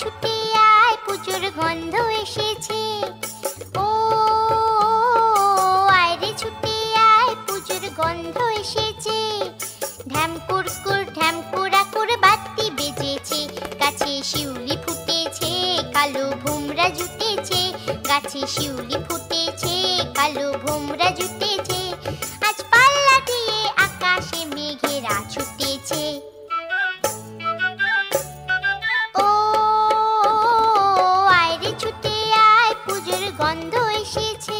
ছুটে আয় পুজোর গন্ধ এসেছে। ও আয় রে ছুটে আয় পুজোর গন্ধ এসেছে। ঢ্যাম কুরকুর ঢ্যাম কুড়াকুর বাতি বেজেছে। গাছে শিউলি ফুটেছে কালো ভোমরা জুটেছে। গাছে শিউলি ফুটেছে কালো ভোমরা জুটেছে। আজ পাল্লা দিয়ে আকাশে মেঘেরা ছুটেছে। ও আয় রে ছুটে আয় পুজোর গন্ধ এসেছে।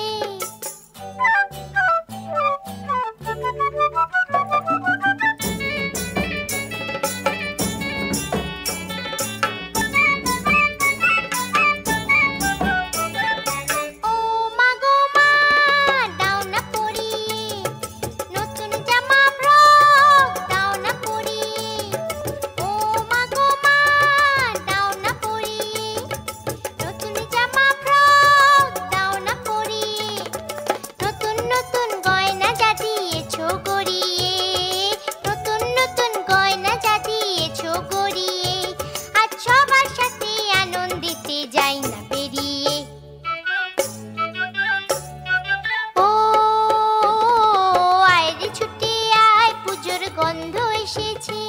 গন্ধ এসেছে।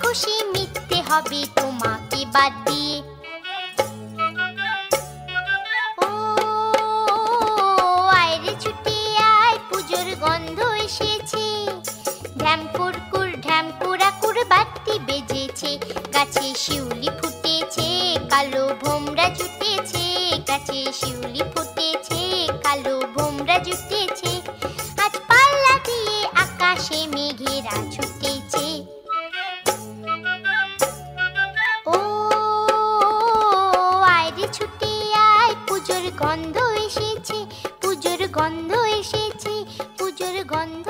খুশি মিথ্যে হবে তোমাকে বাদ দিয়ে। ও আয় রে ছুটে আয় পুজোর গন্ধ এসেছে। ঢ্যাম কুরকুর ঢ্যাম কুড়াকুর বাতি বেজেছে। গাছে শিউলি ফুটেছে কালো ভোমরা জুটেছে। গাছে শিউলি ফুটেছে কালো ভোমরা জুটেছে। আজ পাল্লা দিয়ে আকাশে মেঘেরা ছুটেছে। ছুটে আয় পুজোর গন্ধ এসেছে। পুজোর গন্ধ এসেছে। পুজোর গন্ধ